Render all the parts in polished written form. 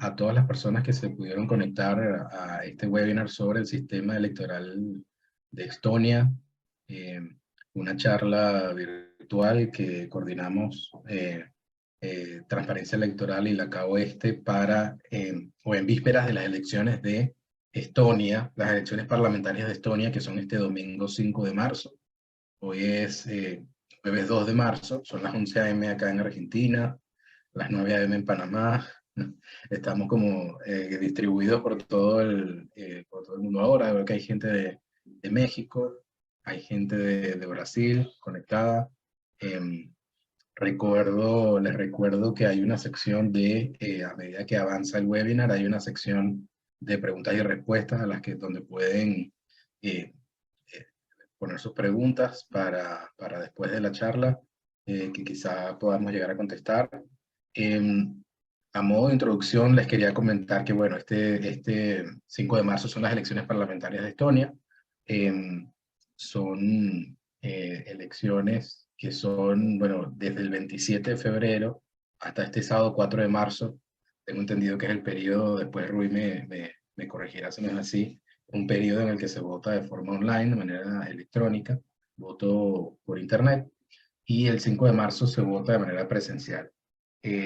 a todas las personas que se pudieron conectar a este webinar sobre el sistema electoral de Estonia, una charla virtual que coordinamos Transparencia Electoral y la CA Oeste para, o en vísperas de las elecciones de Estonia, las elecciones parlamentarias de Estonia, que son este domingo 5 de marzo. Hoy es jueves 2 de marzo, son las 11 a.m. acá en Argentina, las 9 a.m. en Panamá. Estamos como distribuidos por todo el mundo ahora. Veo que hay gente de México, hay gente de Brasil conectada. Les recuerdo que hay una sección a medida que avanza el webinar, hay una sección de preguntas y respuestas donde pueden poner sus preguntas para después de la charla, que quizá podamos llegar a contestar. A modo de introducción, les quería comentar que, bueno, este 5 de marzo son las elecciones parlamentarias de Estonia. Son elecciones que son, bueno, desde el 27 de febrero hasta este sábado 4 de marzo. Tengo entendido que es el periodo, después Rui me corregirá si no es así, un periodo en el que se vota de forma online, de manera electrónica, voto por internet, y el 5 de marzo se vota de manera presencial.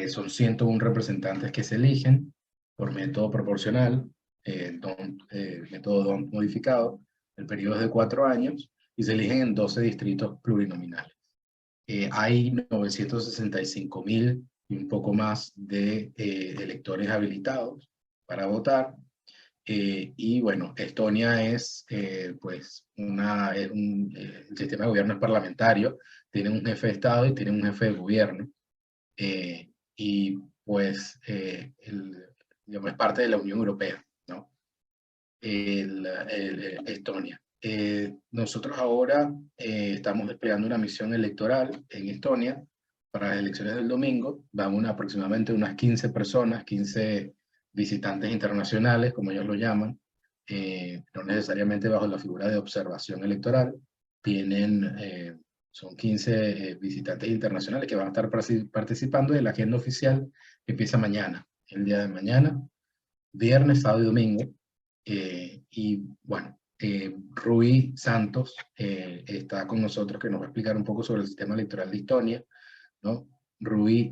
Son 101 representantes que se eligen por método proporcional, método DONT modificado. El periodo es de 4 años y se eligen en 12 distritos plurinominales. Hay 965.000 y un poco más de electores habilitados para votar. Y bueno, Estonia es, pues, el sistema de gobierno es parlamentario, tiene un jefe de Estado y tiene un jefe de gobierno. Y pues, digamos, es parte de la Unión Europea, ¿no? Estonia. Nosotros ahora estamos desplegando una misión electoral en Estonia para las elecciones del domingo. Van aproximadamente unas 15 personas, 15 visitantes internacionales, como ellos lo llaman, no necesariamente bajo la figura de observación electoral. Son 15 visitantes internacionales que van a estar participando de la agenda oficial que empieza mañana, el día de mañana, viernes, sábado y domingo. Y bueno, Rui Santos está con nosotros, que nos va a explicar un poco sobre el sistema electoral de Estonia, ¿no? Rui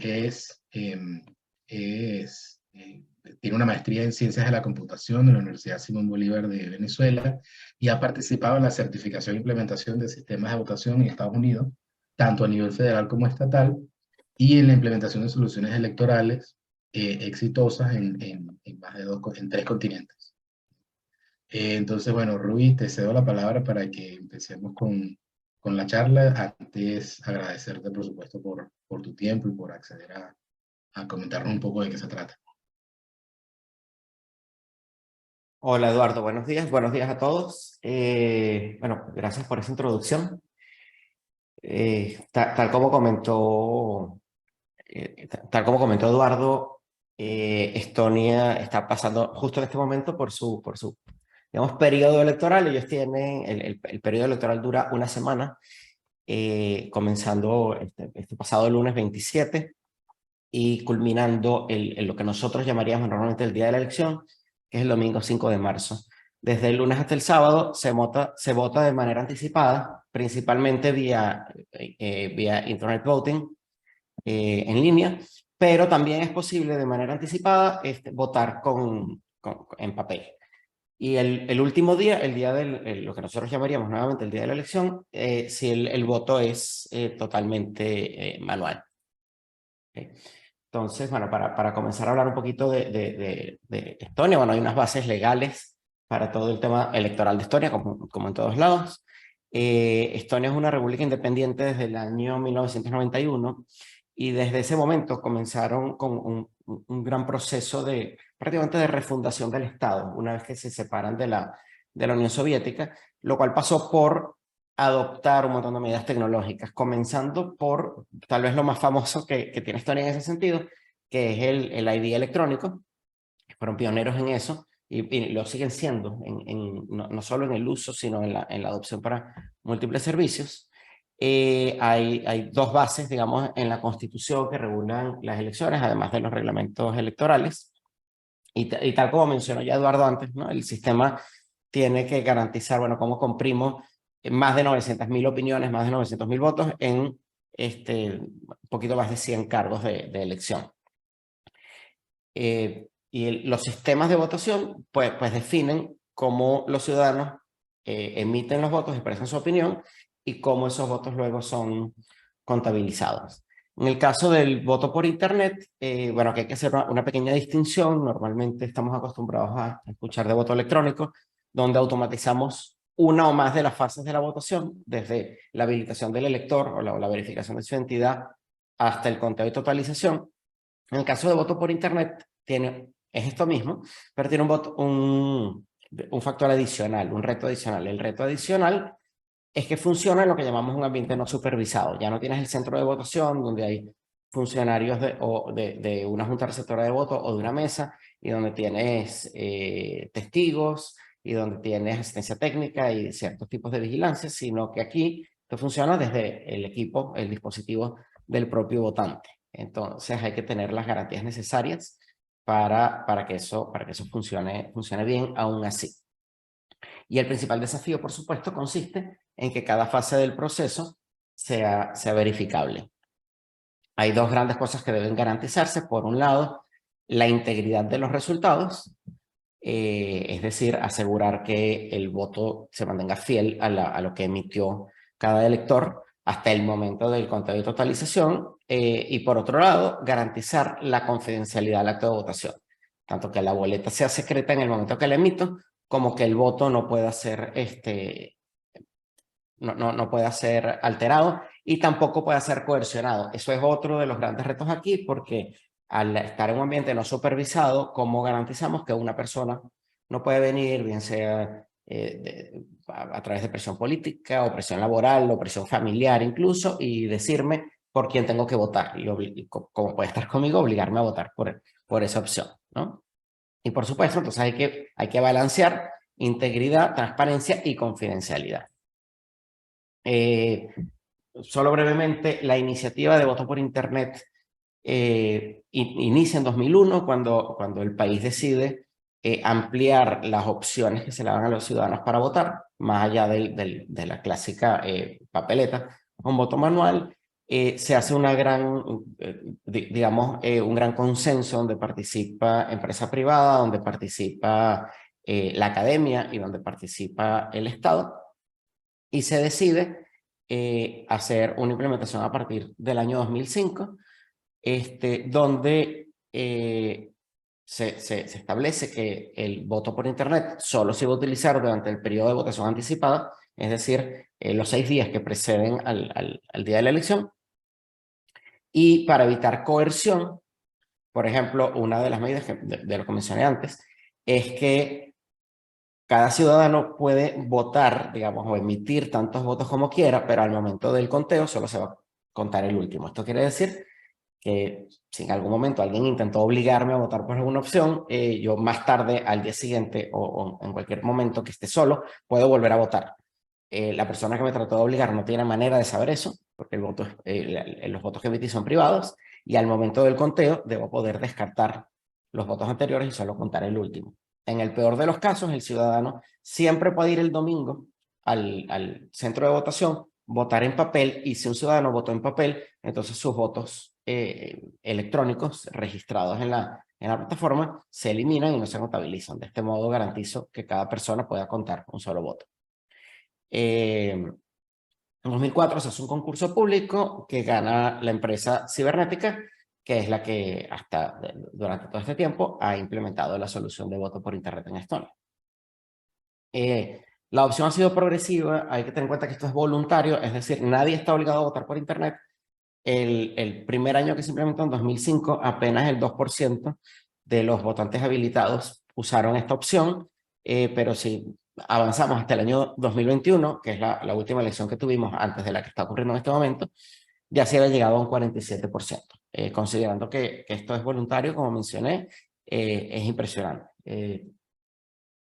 tiene una maestría en Ciencias de la Computación de la Universidad Simón Bolívar de Venezuela y ha participado en la certificación e implementación de sistemas de votación en Estados Unidos, tanto a nivel federal como estatal, y en la implementación de soluciones electorales exitosas en 3 continentes. Entonces, bueno, Rui, te cedo la palabra para que empecemos con la charla. Antes, agradecerte, por supuesto, por tu tiempo y por acceder a comentarnos un poco de qué se trata. Hola Eduardo, buenos días a todos. Bueno, gracias por esa introducción. Tal como comentó Eduardo, Estonia está pasando justo en este momento por su digamos, periodo electoral. Ellos tienen, el periodo electoral dura una semana, comenzando este pasado lunes 27 y culminando lo que nosotros llamaríamos normalmente el día de la elección, que es el domingo 5 de marzo. Desde el lunes hasta el sábado se vota de manera anticipada, principalmente vía Internet Voting en línea, pero también es posible de manera anticipada votar en papel. Y el último día, el día lo que nosotros llamaríamos nuevamente el día de la elección, si el voto es totalmente manual. Okay. Entonces, bueno, para comenzar a hablar un poquito de Estonia, bueno, hay unas bases legales para todo el tema electoral de Estonia, como en todos lados. Estonia es una república independiente desde el año 1991 y desde ese momento comenzaron con un gran proceso prácticamente de refundación del Estado, una vez que se separan de la Unión Soviética, lo cual pasó por adoptar un montón de medidas tecnológicas, comenzando por tal vez lo más famoso que tiene Estonia en ese sentido, que es el ID electrónico, que fueron pioneros en eso, y lo siguen siendo, no solo en el uso, sino en la adopción para múltiples servicios. Hay 2 bases, digamos, en la Constitución que regulan las elecciones, además de los reglamentos electorales. Y tal como mencionó ya Eduardo antes, ¿no? El sistema tiene que garantizar, bueno, cómo comprimo más de 900.000 opiniones, más de 900.000 votos en un poquito más de 100 cargos de elección. Los sistemas de votación pues definen cómo los ciudadanos emiten los votos, expresan su opinión y cómo esos votos luego son contabilizados. En el caso del voto por internet, bueno, que hay que hacer una pequeña distinción. Normalmente estamos acostumbrados a escuchar de voto electrónico, donde automatizamos una o más de las fases de la votación, desde la habilitación del elector o la verificación de su identidad hasta el conteo y totalización. En el caso de voto por internet, es esto mismo, pero tiene un factor adicional, un reto adicional. El reto adicional es que funciona en lo que llamamos un ambiente no supervisado. Ya no tienes el centro de votación donde hay funcionarios de una junta receptora de voto o de una mesa, y donde tienes testigos y donde tienes asistencia técnica y ciertos tipos de vigilancia, sino que aquí esto funciona desde el equipo, el dispositivo del propio votante. Entonces hay que tener las garantías necesarias para que eso funcione bien aún así. Y el principal desafío, por supuesto, consiste en que cada fase del proceso sea verificable. Hay dos grandes cosas que deben garantizarse. Por un lado, la integridad de los resultados, es decir, asegurar que el voto se mantenga fiel a lo que emitió cada elector hasta el momento del conteo y totalización, y por otro lado, garantizar la confidencialidad del acto de votación, tanto que la boleta sea secreta en el momento que la emito, como que el voto no pueda ser, no pueda ser alterado y tampoco pueda ser coercionado. Eso es otro de los grandes retos aquí, porque al estar en un ambiente no supervisado, ¿cómo garantizamos que una persona no puede venir, bien sea a través de presión política o presión laboral o presión familiar incluso, y decirme por quién tengo que votar? Y como puede estar conmigo, obligarme a votar por esa opción, ¿no? Y por supuesto, entonces hay que balancear integridad, transparencia y confidencialidad. Solo brevemente, la iniciativa de voto por internet inicia en 2001 cuando el país decide ampliar las opciones que se le dan a los ciudadanos para votar, más allá de la clásica papeleta con voto manual. Se hace una gran, un gran consenso donde participa empresa privada, donde participa la academia y donde participa el Estado, y se decide hacer una implementación a partir del año 2005, donde se establece que el voto por internet solo se va a utilizar durante el periodo de votación anticipada, es decir, los 6 días que preceden al día de la elección. Y para evitar coerción, por ejemplo, una de las medidas de lo que mencioné antes, es que cada ciudadano puede votar, digamos, o emitir tantos votos como quiera, pero al momento del conteo solo se va a contar el último. Esto quiere decir que si en algún momento alguien intentó obligarme a votar por alguna opción, yo más tarde, al día siguiente o en cualquier momento que esté solo, puedo volver a votar. La persona que me trató de obligar no tiene manera de saber eso, porque los votos que emití son privados, y al momento del conteo debo poder descartar los votos anteriores y solo contar el último. En el peor de los casos, el ciudadano siempre puede ir el domingo al centro de votación, votar en papel, y si un ciudadano votó en papel, entonces sus votos electrónicos registrados en la plataforma se eliminan y no se contabilizan. De este modo garantizo que cada persona pueda contar un solo voto. En 2004 se hace un concurso público que gana la empresa Cibernética, que es la que durante todo este tiempo ha implementado la solución de voto por internet en Estonia. La opción ha sido progresiva. Hay que tener en cuenta que esto es voluntario, es decir, nadie está obligado a votar por internet. El primer año que se implementó, en 2005, apenas el 2% de los votantes habilitados usaron esta opción, pero si avanzamos hasta el año 2021, que es la última elección que tuvimos antes de la que está ocurriendo en este momento, ya se había llegado a un 47%. Considerando que esto es voluntario, como mencioné, es impresionante.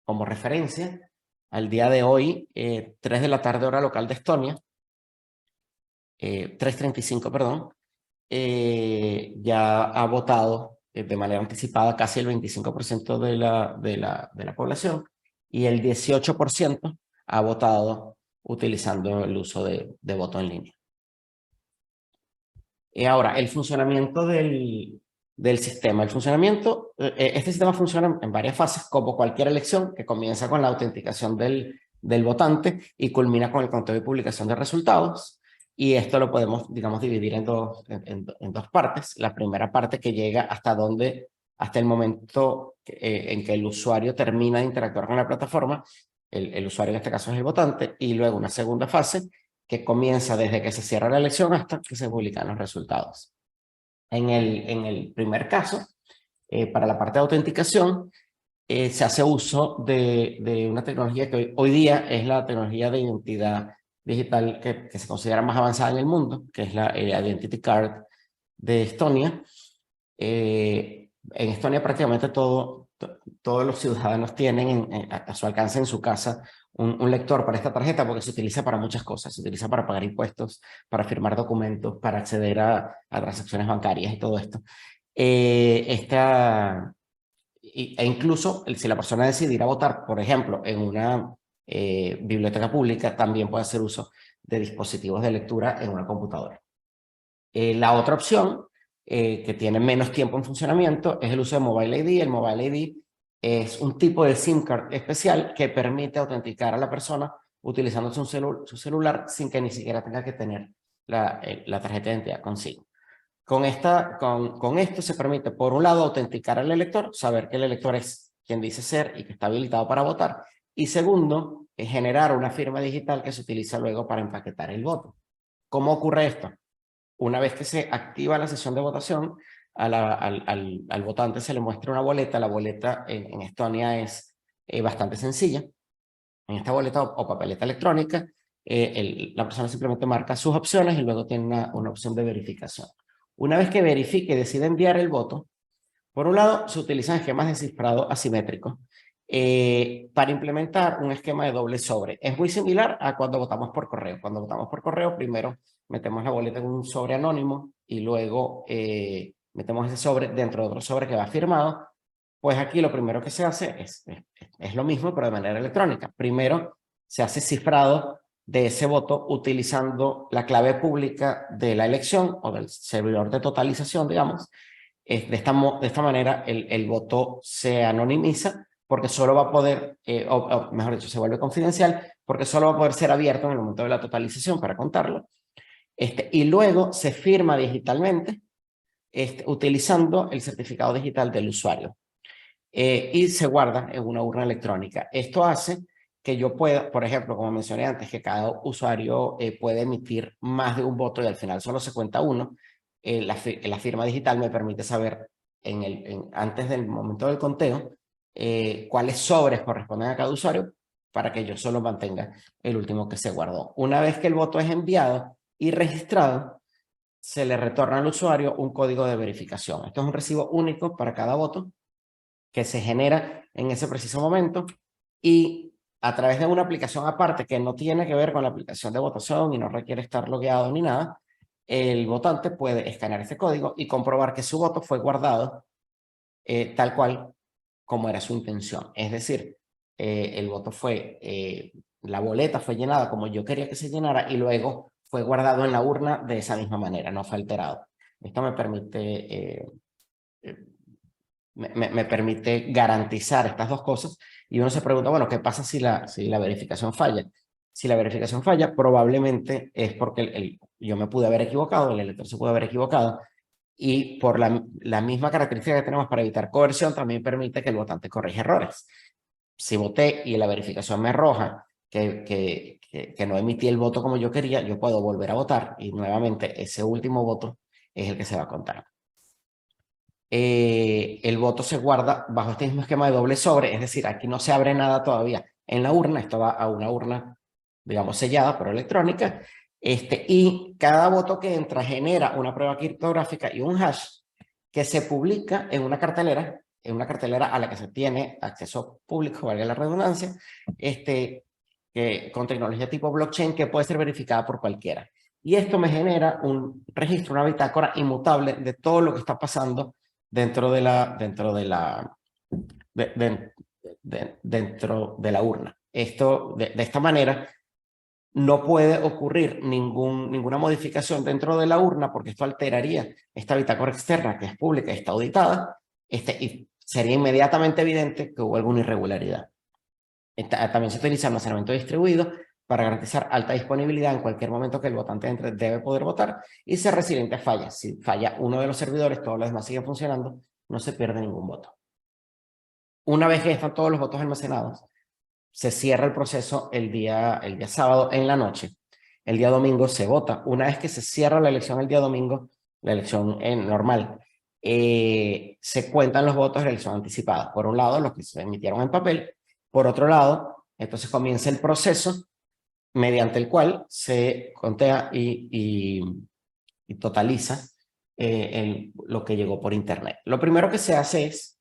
Como referencia, al día de hoy, 3 de la tarde hora local de Estonia, 3:35, perdón, ya ha votado de manera anticipada casi el 25% de la población, y el 18% ha votado utilizando el uso de voto en línea. Y ahora, el funcionamiento del sistema. Este sistema funciona en varias fases, como cualquier elección, que comienza con la autenticación del votante y culmina con el conteo y publicación de resultados. Y esto lo podemos, digamos, dividir en dos partes. La primera parte que llega hasta el momento en que el usuario termina de interactuar con la plataforma. El usuario en este caso es el votante. Y luego una segunda fase que comienza desde que se cierra la elección hasta que se publican los resultados. En el primer caso, para la parte de autenticación, se hace uso de una tecnología que hoy día es la tecnología de identidad digital que se considera más avanzada en el mundo, que es la Identity Card de Estonia. En Estonia prácticamente todos los ciudadanos tienen a su alcance en su casa un lector para esta tarjeta, porque se utiliza para muchas cosas. Se utiliza para pagar impuestos, para firmar documentos, para acceder a transacciones bancarias y todo esto. E incluso si la persona decide ir a votar, por ejemplo, en una biblioteca pública, también puede hacer uso de dispositivos de lectura en una computadora. La otra opción, que tiene menos tiempo en funcionamiento, es el uso de Mobile ID. El Mobile ID es un tipo de SIM card especial que permite autenticar a la persona utilizando su celular sin que ni siquiera tenga que tener la tarjeta de identidad consigo. Con esto se permite, por un lado, autenticar al elector, saber que el elector es quien dice ser y que está habilitado para votar. Y segundo, generar una firma digital que se utiliza luego para empaquetar el voto. ¿Cómo ocurre esto? Una vez que se activa la sesión de votación, al votante se le muestra una boleta. La boleta en Estonia es bastante sencilla. En esta boleta o papeleta electrónica, la persona simplemente marca sus opciones y luego tiene una opción de verificación. Una vez que verifique y decide enviar el voto, por un lado, se utilizan esquemas de cifrado asimétrico para implementar un esquema de doble sobre. Es muy similar a cuando votamos por correo. Cuando votamos por correo, primero metemos la boleta en un sobre anónimo y luego metemos ese sobre dentro de otro sobre que va firmado. Pues aquí lo primero que se hace es lo mismo, pero de manera electrónica. Primero se hace cifrado de ese voto utilizando la clave pública de la elección o del servidor de totalización, digamos. De esta manera el voto se anonimiza porque solo va a poder, o mejor dicho, se vuelve confidencial porque solo va a poder ser abierto en el momento de la totalización para contarlo. Y luego se firma digitalmente utilizando el certificado digital del usuario. Y se guarda en una urna electrónica. Esto hace que yo pueda, por ejemplo, como mencioné antes, que cada usuario puede emitir más de un voto y al final solo se cuenta uno. La firma digital me permite saber antes del momento del conteo cuáles sobres corresponden a cada usuario para que yo solo mantenga el último que se guardó. Una vez que el voto es enviado y registrado, se le retorna al usuario un código de verificación. Esto es un recibo único para cada voto que se genera en ese preciso momento y a través de una aplicación aparte que no tiene que ver con la aplicación de votación y no requiere estar logueado ni nada, el votante puede escanear este código y comprobar que su voto fue guardado tal cual como era su intención. Es decir, el voto la boleta fue llenada como yo quería que se llenara y luego fue guardado en la urna de esa misma manera, no fue alterado. Esto me permite me permite garantizar estas dos cosas. Y uno se pregunta, bueno, ¿qué pasa si la verificación falla? Si la verificación falla, probablemente es porque yo me pude haber equivocado, el elector se pudo haber equivocado, y por la misma característica que tenemos para evitar coerción, también permite que el votante corrija errores. Si voté y la verificación me arroja que no emití el voto como yo quería, yo puedo volver a votar y nuevamente ese último voto es el que se va a contar. El voto se guarda bajo este mismo esquema de doble sobre, es decir, aquí no se abre nada todavía en la urna, esto va a una urna, digamos, sellada, pero electrónica, y cada voto que entra genera una prueba criptográfica y un hash que se publica en una cartelera a la que se tiene acceso público, valga la redundancia, con tecnología tipo blockchain que puede ser verificada por cualquiera. Y esto me genera un registro, una bitácora inmutable de todo lo que está pasando dentro de la urna. Esto, de esta manera, no puede ocurrir ninguna modificación dentro de la urna porque esto alteraría esta bitácora externa que es pública y está auditada, y sería inmediatamente evidente que hubo alguna irregularidad. También se utiliza almacenamiento distribuido para garantizar alta disponibilidad en cualquier momento que el votante entre debe poder votar y ser resiliente a fallas. Si falla uno de los servidores, todos los demás siguen funcionando, no se pierde ningún voto. Una vez que están todos los votos almacenados, se cierra el proceso el día sábado en la noche. El día domingo se vota. Una vez que se cierra la elección el día domingo, la elección normal, se cuentan los votos de elección anticipada. Por un lado, los que se emitieron en papel. Por otro lado, entonces comienza el proceso mediante el cual se contea y totaliza lo que llegó por internet. Lo primero que se hace es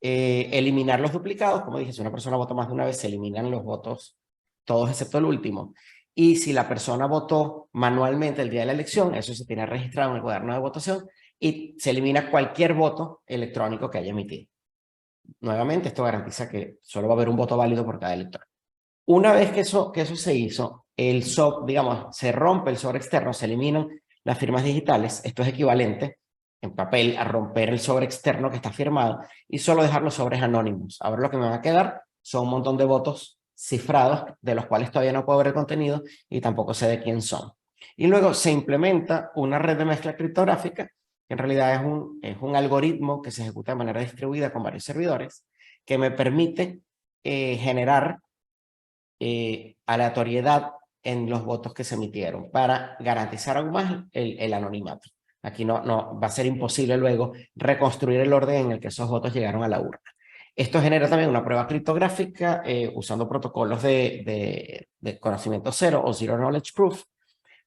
eliminar los duplicados. Como dije, si una persona vota más de una vez, se eliminan los votos, todos excepto el último. Y si la persona votó manualmente el día de la elección, eso se tiene registrado en el cuaderno de votación y se elimina cualquier voto electrónico que haya emitido. Nuevamente, esto garantiza que solo va a haber un voto válido por cada elector. Una vez que eso se hizo, digamos, se rompe el sobre externo, se eliminan las firmas digitales. Esto es equivalente en papel a romper el sobre externo que está firmado y solo dejar los sobres anónimos. Ahora lo que me va a quedar son un montón de votos cifrados, de los cuales todavía no puedo ver el contenido y tampoco sé de quién son. Y luego se implementa una red de mezcla criptográfica, que en realidad es un algoritmo que se ejecuta de manera distribuida con varios servidores, que me permite generar aleatoriedad en los votos que se emitieron para garantizar aún más el anonimato. Aquí no va a ser imposible luego reconstruir el orden en el que esos votos llegaron a la urna. Esto genera también una prueba criptográfica usando protocolos de conocimiento cero o Zero Knowledge Proof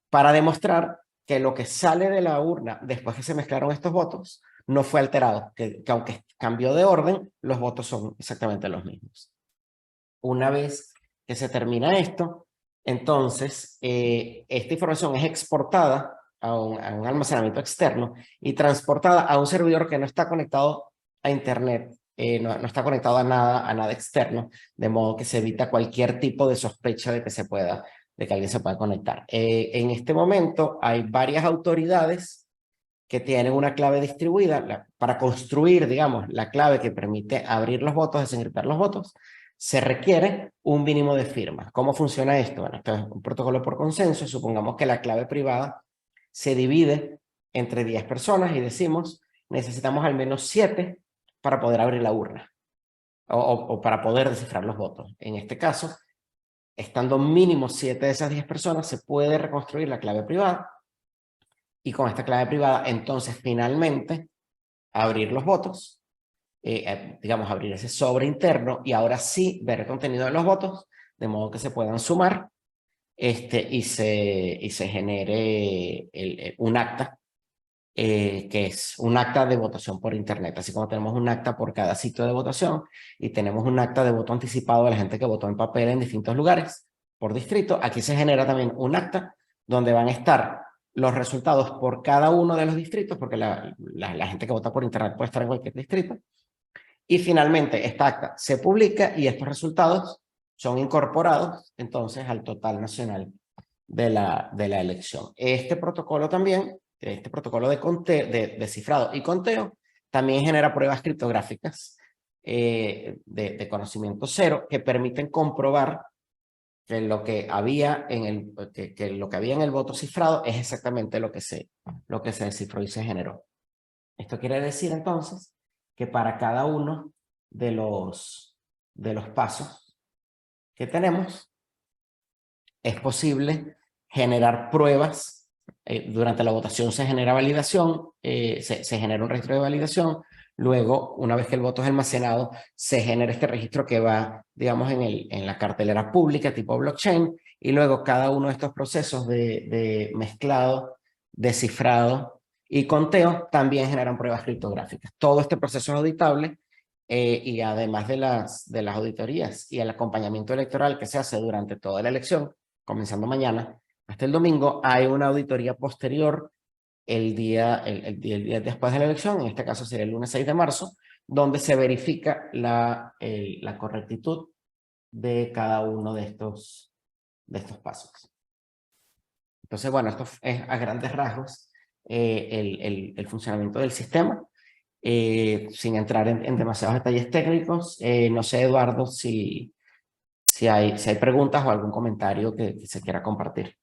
para demostrar que lo que sale de la urna después que se mezclaron estos votos no fue alterado, que aunque cambió de orden, los votos son exactamente los mismos. Una vez que se termina esto, entonces esta información es exportada a un almacenamiento externo y transportada a un servidor que no está conectado a internet, no está conectado a nada externo, de modo que se evita cualquier tipo de sospecha de que alguien se pueda conectar. En este momento hay varias autoridades que tienen una clave distribuida para construir, digamos, la clave que permite abrir los votos, desencriptar los votos. Se requiere un mínimo de firmas. ¿Cómo funciona esto? Bueno, esto es un protocolo por consenso. Supongamos que la clave privada se divide entre 10 personas y decimos, necesitamos al menos 7 para poder abrir la urna o para poder descifrar los votos. En este caso, estando mínimo 7 de esas 10 personas, se puede reconstruir la clave privada y con esta clave privada, entonces, finalmente, abrir los votos, digamos, abrir ese sobre interno y ahora sí ver el contenido de los votos, de modo que se puedan sumar y se genere un acta, que es un acta de votación por internet. Así como tenemos un acta por cada sitio de votación y tenemos un acta de voto anticipado de la gente que votó en papel en distintos lugares por distrito, aquí se genera también un acta donde van a estar los resultados por cada uno de los distritos, porque la gente que vota por internet puede estar en cualquier distrito. Y finalmente, esta acta se publica y estos resultados son incorporados entonces al total nacional de la elección. Este protocolo también, este protocolo de cifrado y conteo, también genera pruebas criptográficas de conocimiento cero que permiten comprobar que lo que había en el voto cifrado es exactamente lo que se descifró y se generó. Esto quiere decir entonces que para cada uno de los pasos que tenemos es posible generar pruebas. Durante la votación se genera validación, se genera un registro de validación. Luego, una vez que el voto es almacenado, se genera este registro que va, digamos, en la cartelera pública tipo blockchain. Y luego cada uno de estos procesos de mezclado, descifrado y conteo también generan pruebas criptográficas. Todo este proceso es auditable y además de las auditorías y el acompañamiento electoral que se hace durante toda la elección, comenzando mañana hasta el domingo, hay una auditoría posterior el día después de la elección, en este caso sería el lunes 6 de marzo, donde se verifica la correctitud de cada uno de estos pasos. Entonces, bueno, esto es a grandes rasgos el funcionamiento del sistema, sin entrar en demasiados detalles técnicos. No sé, Eduardo, si hay preguntas o algún comentario que se quiera compartir.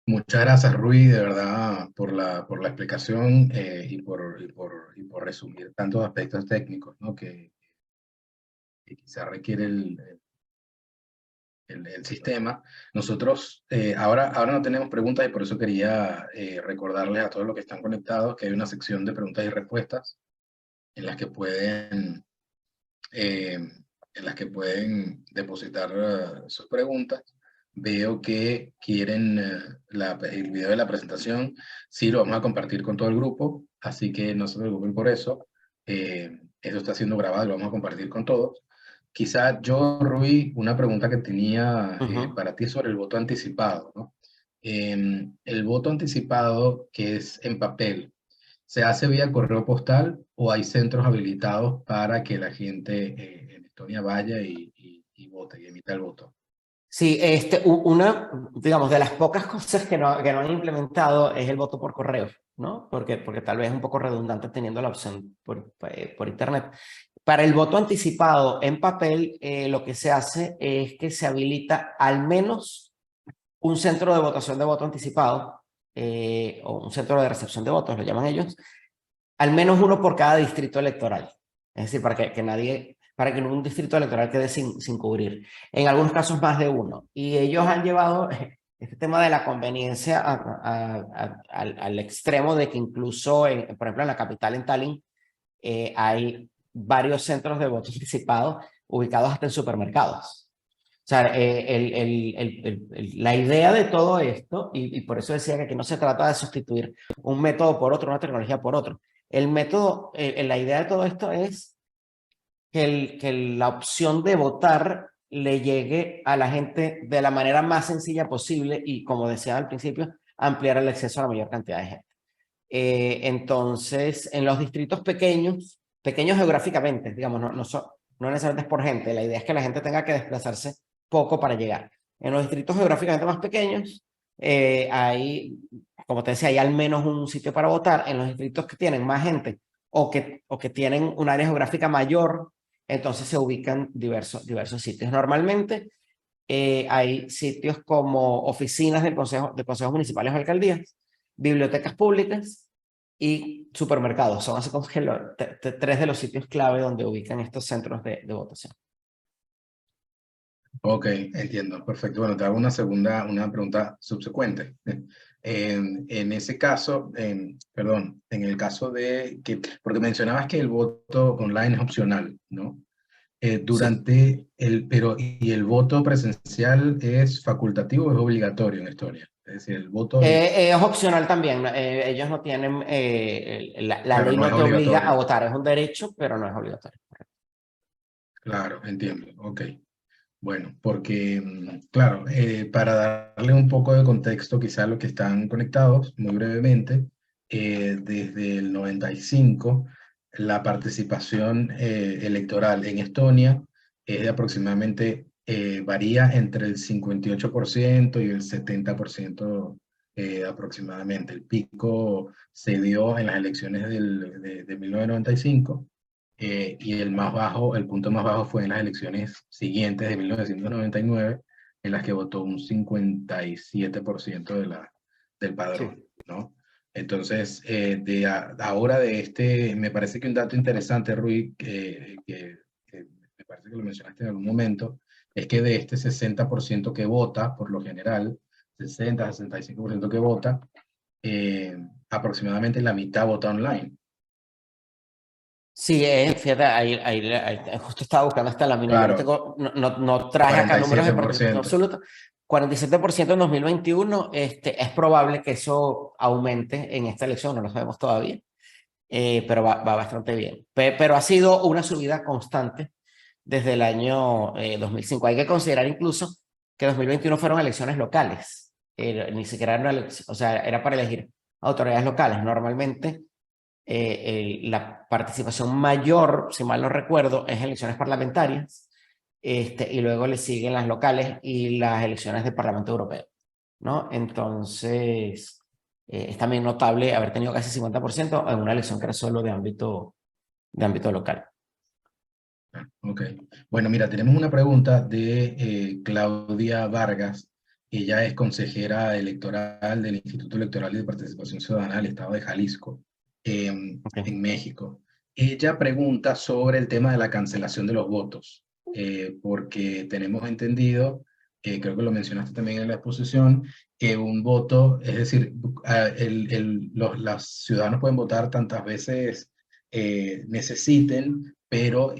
Muchas gracias, Rui, de verdad, por la explicación y por resumir tantos aspectos técnicos, ¿no? que quizá requiere el sistema. Nosotros ahora no tenemos preguntas y por eso quería recordarles a todos los que están conectados que hay una sección de preguntas y respuestas en las que pueden, depositar sus preguntas. Veo que quieren el video de la presentación. Sí, lo vamos a compartir con todo el grupo, así que no se preocupen por eso. Eso está siendo grabado, lo vamos a compartir con todos. Quizá yo, Rui, una pregunta que tenía para ti sobre el voto anticipado, ¿no? El voto anticipado que es en papel, ¿se hace vía correo postal o hay centros habilitados para que la gente en Estonia vaya y vote y emita el voto? Sí, una, digamos, de las pocas cosas que no han implementado es el voto por correo, ¿no? Porque tal vez es un poco redundante teniendo la opción por internet. Para el voto anticipado en papel, lo que se hace es que se habilita al menos un centro de votación de voto anticipado, o un centro de recepción de votos, lo llaman ellos, al menos uno por cada distrito electoral. Es decir, para que un distrito electoral quede sin cubrir. En algunos casos más de uno. Y ellos han llevado este tema de la conveniencia al extremo de que incluso, por ejemplo, en la capital, en Tallinn, hay varios centros de voto anticipado ubicados hasta en supermercados. O sea, la idea de todo esto, y por eso decía que aquí no se trata de sustituir un método por otro, una tecnología por otro. El método, la idea de todo esto es que la opción de votar le llegue a la gente de la manera más sencilla posible y, como decía al principio, ampliar el acceso a la mayor cantidad de gente. Entonces, en los distritos pequeños geográficamente, digamos, no necesariamente es por gente, la idea es que la gente tenga que desplazarse poco para llegar. En los distritos geográficamente más pequeños, hay, como te decía, hay al menos un sitio para votar. En los distritos que tienen más gente o que tienen un área geográfica mayor, entonces se ubican diversos sitios. Normalmente hay sitios como oficinas de consejos municipales o alcaldías, bibliotecas públicas y supermercados. Son así como que tres de los sitios clave donde ubican estos centros de votación. Ok, entiendo, perfecto. Bueno, te hago una pregunta subsecuente. En ese caso, perdón, en el caso de que, porque mencionabas que el voto online es opcional, ¿no? Sí. ¿Y el voto presencial es facultativo o es obligatorio en Estonia? Es decir, el voto Es opcional también. Ellos no tienen, la claro, ley no es no te obliga a obligatorio. votar, es un derecho, pero no es obligatorio. Claro, entiendo, ok. Bueno, porque, claro, para darle un poco de contexto quizá a los que están conectados, muy brevemente, desde el 95, la participación electoral en Estonia es de aproximadamente, varía entre el 58% y el 70% aproximadamente. El pico se dio en las elecciones de 1995 y el punto más bajo fue en las elecciones siguientes de 1999, en las que votó un 57% del padrón, Sí. ¿no? Entonces, ahora me parece que un dato interesante, Rui, que me parece que lo mencionaste en algún momento, es que de este 60% que vota, por lo general, 60-65% que vota, aproximadamente la mitad vota online. Sí, fíjate, ahí justo estaba buscando hasta la mina. Yo Claro, no traje acá números de participación 47%. absoluta. 47% en 2021. Es probable que eso aumente en esta elección, no lo sabemos todavía, pero va bastante bien. Pero ha sido una subida constante desde el año 2005. Hay que considerar incluso que 2021 fueron elecciones locales. ni siquiera era una elección, o sea, era para elegir autoridades locales. Normalmente la participación mayor, si mal no recuerdo, es elecciones parlamentarias, y luego le siguen las locales y las elecciones del Parlamento Europeo, ¿no? Entonces, es también notable haber tenido casi 50% en una elección que era solo de ámbito local. Ok. Bueno, mira, tenemos una pregunta de Claudia Vargas. Ella es consejera electoral del Instituto Electoral y de Participación Ciudadana del Estado de Jalisco, Okay. en México. Ella pregunta sobre el tema de la cancelación de los votos, porque tenemos entendido, creo que lo mencionaste también en la exposición, que un voto, es decir, los ciudadanos pueden votar tantas veces necesiten, pero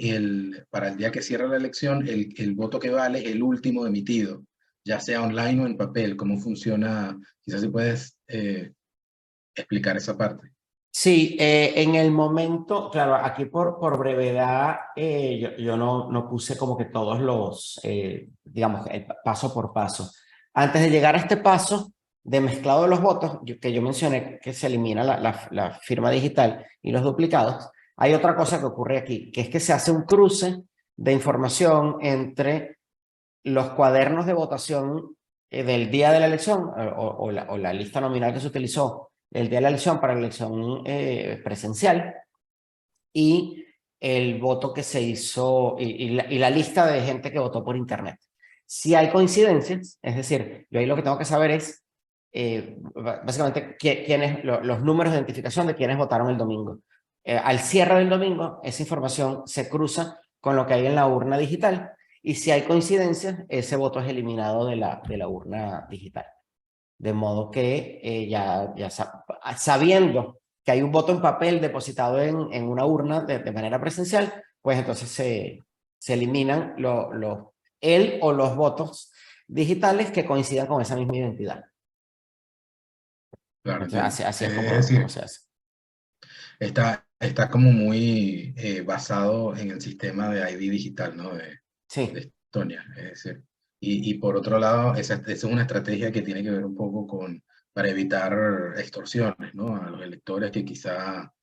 para el día que cierra la elección, el voto que vale es el último emitido, ya sea online o en papel. ¿Cómo funciona? Quizás si puedes explicar esa parte. Sí, en el momento, claro, aquí por brevedad, yo no puse como que todos los, digamos, paso por paso. Antes de llegar a este paso de mezclado de los votos, que yo mencioné que se elimina la firma digital y los duplicados, hay otra cosa que ocurre aquí, que es que se hace un cruce de información entre los cuadernos de votación del día de la elección o la lista nominal que se utilizó el día de la elección para la elección presencial y el voto que se hizo y la lista de gente que votó por internet. Si hay coincidencias, es decir, yo ahí lo que tengo que saber es básicamente los números de identificación de quienes votaron el domingo. Al cierre del domingo, esa información se cruza con lo que hay en la urna digital y si hay coincidencias, ese voto es eliminado de la urna digital. De modo que sabiendo que hay un voto en papel depositado en una urna de manera presencial, pues entonces se eliminan él o los votos digitales que coincidan con esa misma identidad. Claro, Entonces, entiendo. así es Es como decir, se hace. está como muy basado en el sistema de ID digital, ¿no? De Sí. Estonia, es decir. Y por otro lado, esa es una estrategia que tiene que ver un poco para evitar extorsiones, ¿no? A los electores que quizá,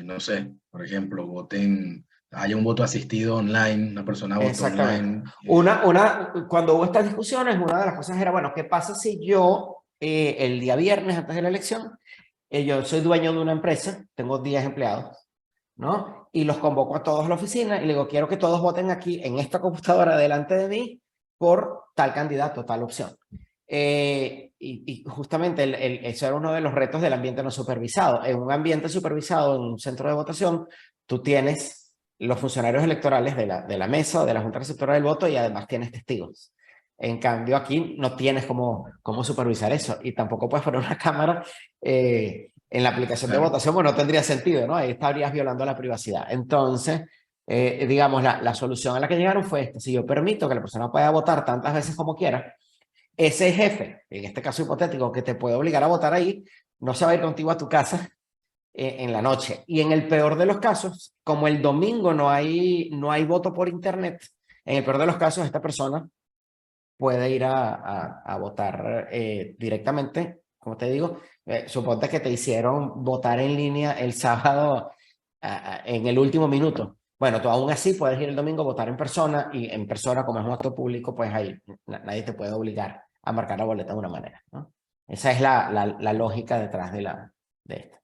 no sé, por ejemplo, haya un voto asistido online, una persona votó Exactamente. online. Cuando hubo estas discusiones, una de las cosas era, bueno, ¿qué pasa si yo el día viernes antes de la elección, yo soy dueño de una empresa, tengo 10 empleados, ¿no? Y los convoco a todos a la oficina y le digo, quiero que todos voten aquí en esta computadora delante de mí por tal candidato, tal opción. Y justamente eso era uno de los retos del ambiente no supervisado. En un ambiente supervisado, en un centro de votación, tú tienes los funcionarios electorales de la mesa o de la Junta Receptora del Voto y además tienes testigos. En cambio, aquí no tienes cómo supervisar eso y tampoco puedes poner una cámara en la aplicación de Claro, votación, pues no tendría sentido, ¿no? Ahí estarías violando la privacidad. Entonces, digamos, la solución a la que llegaron fue esta. Si yo permito que la persona pueda votar tantas veces como quiera, ese jefe, en este caso hipotético, que te puede obligar a votar ahí, no se va a ir contigo a tu casa en la noche. Y en el peor de los casos, como el domingo no hay voto por internet, en el peor de los casos, esta persona puede ir a votar directamente, como te digo, suponte que te hicieron votar en línea el sábado en el último minuto. Bueno, tú aún así puedes ir el domingo a votar en persona y en persona, como es un acto público, pues ahí nadie te puede obligar a marcar la boleta de una manera, ¿no? Esa es la lógica detrás de esto.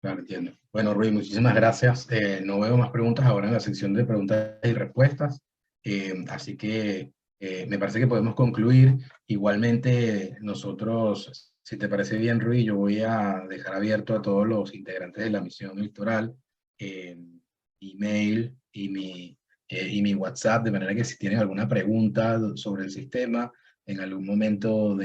claro, entiendo. Bueno, Rui, muchísimas gracias. No veo más preguntas ahora en la sección de preguntas y respuestas. Así que me parece que podemos concluir. Igualmente, nosotros, si te parece bien, Rui, yo voy a dejar abierto a todos los integrantes de la misión electoral email y mi WhatsApp, de manera que si tienen alguna pregunta sobre el sistema, en algún momento